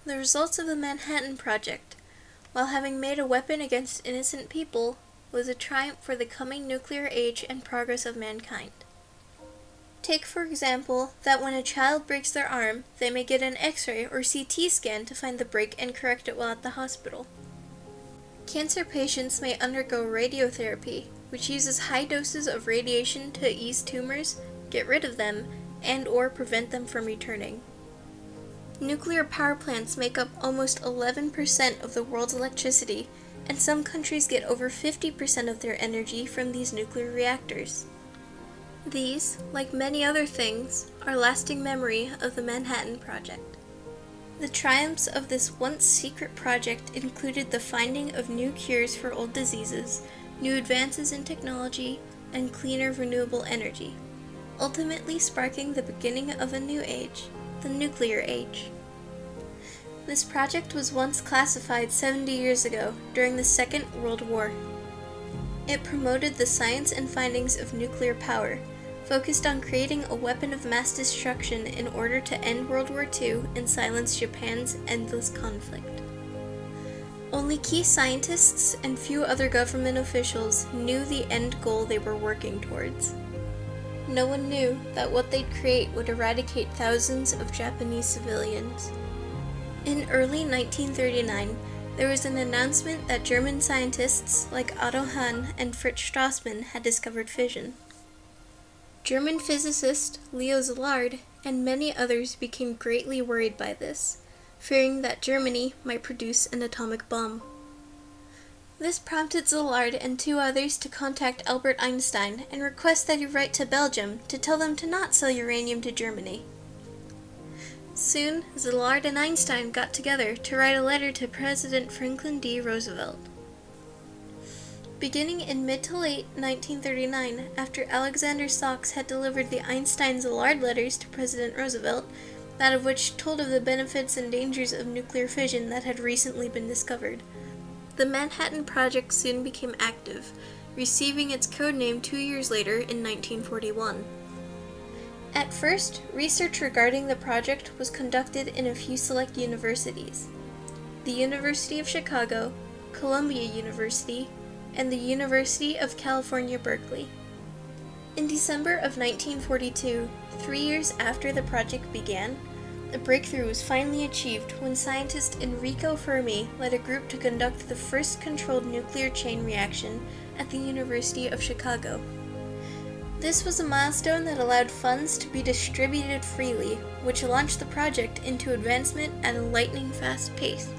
The results of the Manhattan Project, while having made a weapon against innocent people, was a triumph for the coming nuclear age and progress of mankind. Take, for example, that when a child breaks their arm, they may get an X-ray or CT scan to find the break and correct it while at the hospital. Cancer patients may undergo radiotherapy, which uses high doses of radiation to ease tumors, get rid of them, and/or prevent them from returning. Nuclear power plants make up almost 11% of the world's electricity, and some countries get over 50% of their energy from these nuclear reactors. These, like many other things, are lasting memory of the Manhattan Project. The triumphs of this once secret project included the finding of new cures for old diseases, new advances in technology, and cleaner renewable energy, ultimately sparking the beginning of a new age, the nuclear age. This project was once classified 70 years ago during the Second World War. It promoted the science and findings of nuclear power, focused on creating a weapon of mass destruction in order to end World War II and silence Japan's endless conflict. Only key scientists and few other government officials knew the end goal they were working towards. No one knew that what they'd create would eradicate thousands of Japanese civilians. In early 1939, there was an announcement that German scientists like Otto Hahn and Fritz Strassmann had discovered fission. German physicist Leo Szilard and many others became greatly worried by this, fearing that Germany might produce an atomic bomb. This prompted Szilard and two others to contact Albert Einstein and request that he write to Belgium to tell them to not sell uranium to Germany. Soon, Szilard and Einstein got together to write a letter to President Franklin D. Roosevelt. Beginning in mid to late 1939, after Alexander Sachs had delivered the Einstein-Szilard letters to President Roosevelt, that of which told of the benefits and dangers of nuclear fission that had recently been discovered, the Manhattan Project soon became active, receiving its code name 2 years later in 1941. At first, research regarding the project was conducted in a few select universities: the University of Chicago, Columbia University, and the University of California, Berkeley. In December of 1942, 3 years after the project began, a breakthrough was finally achieved when scientist Enrico Fermi led a group to conduct the first controlled nuclear chain reaction at the University of Chicago. This was a milestone that allowed funds to be distributed freely, which launched the project into advancement at a lightning-fast pace.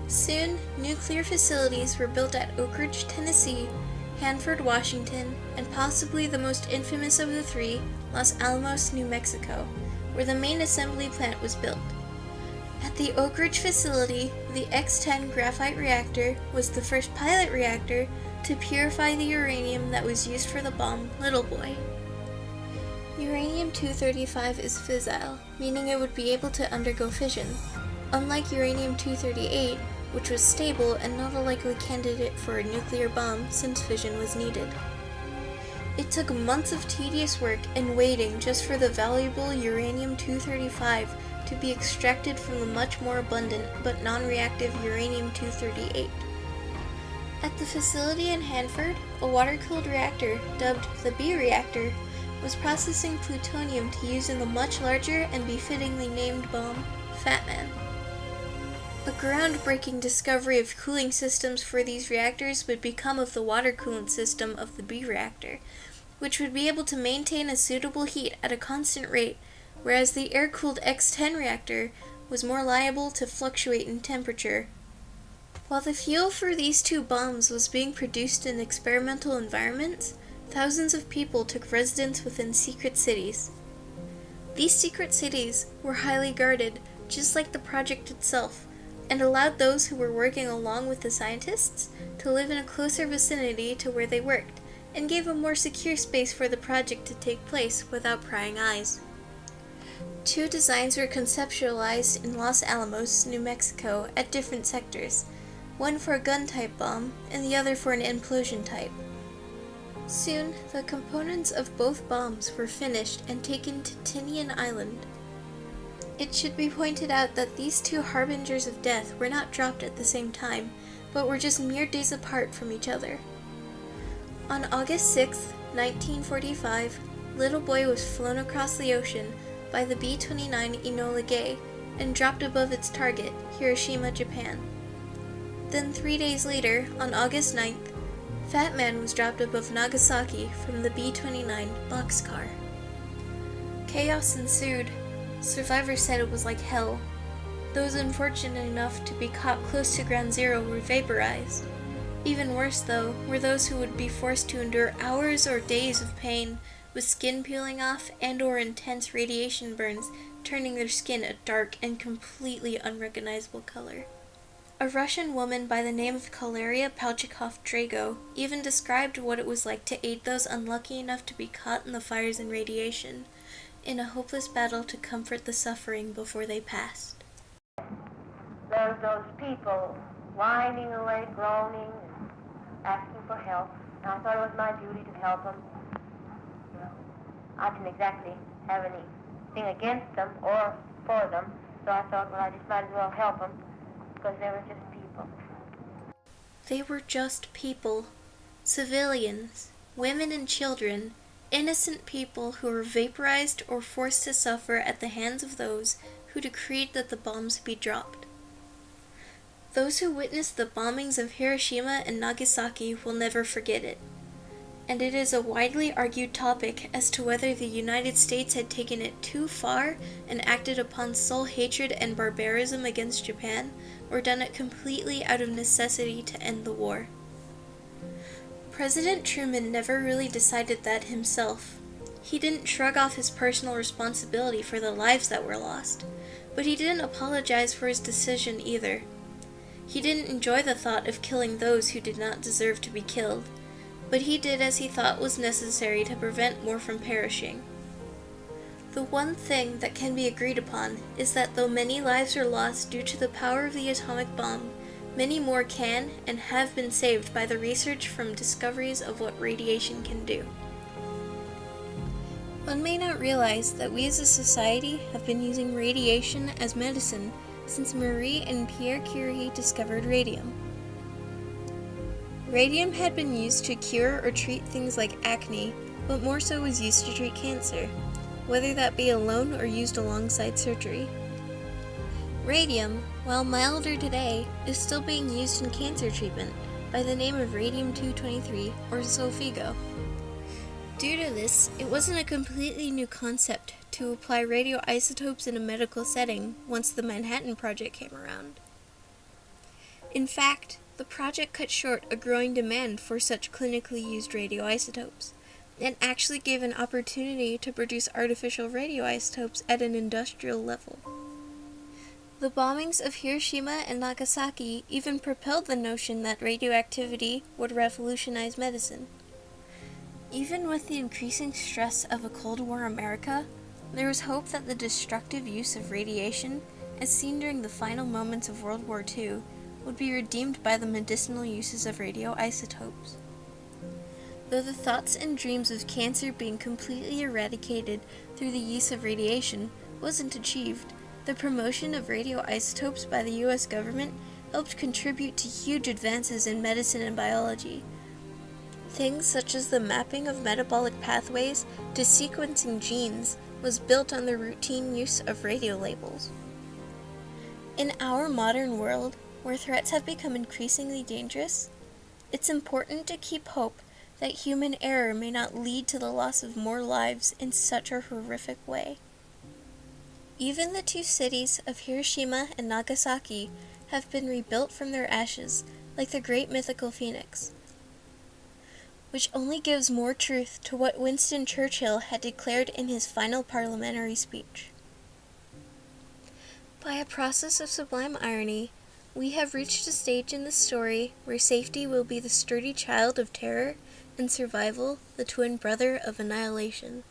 Soon, nuclear facilities were built at Oak Ridge, Tennessee, Hanford, Washington, and possibly the most infamous of the three, Los Alamos, New Mexico, where the main assembly plant was built. At the Oak Ridge facility, the X-10 graphite reactor was the first pilot reactor to purify the uranium that was used for the bomb Little Boy. Uranium-235 is fissile, meaning it would be able to undergo fission, unlike uranium-238, which was stable and not a likely candidate for a nuclear bomb since fission was needed. It took months of tedious work and waiting just for the valuable uranium-235 to be extracted from the much more abundant but non-reactive uranium-238. At the facility in Hanford, a water-cooled reactor, dubbed the B reactor, was processing plutonium to use in the much larger and befittingly named bomb, Fat Man. A groundbreaking discovery of cooling systems for these reactors would become of the water coolant system of the B reactor, which would be able to maintain a suitable heat at a constant rate, whereas the air-cooled X-10 reactor was more liable to fluctuate in temperature. While the fuel for these two bombs was being produced in experimental environments, thousands of people took residence within secret cities. These secret cities were highly guarded, just like the project itself, and allowed those who were working along with the scientists to live in a closer vicinity to where they worked, and gave a more secure space for the project to take place without prying eyes. Two designs were conceptualized in Los Alamos, New Mexico, at different sectors, one for a gun-type bomb and the other for an implosion type. Soon, the components of both bombs were finished and taken to Tinian Island. It should be pointed out that these two harbingers of death were not dropped at the same time, but were just mere days apart from each other. On August 6, 1945, Little Boy was flown across the ocean by the B-29 Enola Gay and dropped above its target, Hiroshima, Japan. Then 3 days later, on August 9th, Fat Man was dropped above Nagasaki from the B-29 Boxcar. Chaos ensued. Survivors said it was like hell. Those unfortunate enough to be caught close to ground zero were vaporized. Even worse, though, were those who would be forced to endure hours or days of pain, with skin peeling off and/or intense radiation burns, turning their skin a dark and completely unrecognizable color. A Russian woman by the name of Kaleria Palchikov-Drago even described what it was like to aid those unlucky enough to be caught in the fires and radiation, in a hopeless battle to comfort the suffering before they passed. There's those people whining away, groaning, and asking for help. And I thought it was my duty to help them. You know, I didn't exactly have anything against them or for them, so I thought, well, I just might as well help them because they were just people. They were just people. Civilians, women and children, innocent people who were vaporized or forced to suffer at the hands of those who decreed that the bombs be dropped. Those who witnessed the bombings of Hiroshima and Nagasaki will never forget it, and it is a widely argued topic as to whether the United States had taken it too far and acted upon sole hatred and barbarism against Japan, or done it completely out of necessity to end the war. President Truman never really decided that himself. He didn't shrug off his personal responsibility for the lives that were lost, but he didn't apologize for his decision either. He didn't enjoy the thought of killing those who did not deserve to be killed, but he did as he thought was necessary to prevent more from perishing. The one thing that can be agreed upon is that though many lives are lost due to the power of the atomic bomb, many more can and have been saved by the research from discoveries of what radiation can do. One may not realize that we as a society have been using radiation as medicine since Marie and Pierre Curie discovered radium. Radium had been used to cure or treat things like acne, but more so was used to treat cancer, whether that be alone or used alongside surgery. Radium, while milder today, is still being used in cancer treatment by the name of radium-223 or Xofigo. Due to this, it wasn't a completely new concept to apply radioisotopes in a medical setting once the Manhattan Project came around. In fact, the project cut short a growing demand for such clinically used radioisotopes, and actually gave an opportunity to produce artificial radioisotopes at an industrial level. The bombings of Hiroshima and Nagasaki even propelled the notion that radioactivity would revolutionize medicine. Even with the increasing stress of a Cold War America, there was hope that the destructive use of radiation, as seen during the final moments of World War II, would be redeemed by the medicinal uses of radioisotopes. Though the thoughts and dreams of cancer being completely eradicated through the use of radiation wasn't achieved, the promotion of radioisotopes by the U.S. government helped contribute to huge advances in medicine and biology. Things such as the mapping of metabolic pathways to sequencing genes was built on the routine use of radiolabels. In our modern world, where threats have become increasingly dangerous, it's important to keep hope that human error may not lead to the loss of more lives in such a horrific way. Even the two cities of Hiroshima and Nagasaki have been rebuilt from their ashes, like the great mythical phoenix, which only gives more truth to what Winston Churchill had declared in his final parliamentary speech. By a process of sublime irony, we have reached a stage in this story where safety will be the sturdy child of terror and survival the twin brother of annihilation.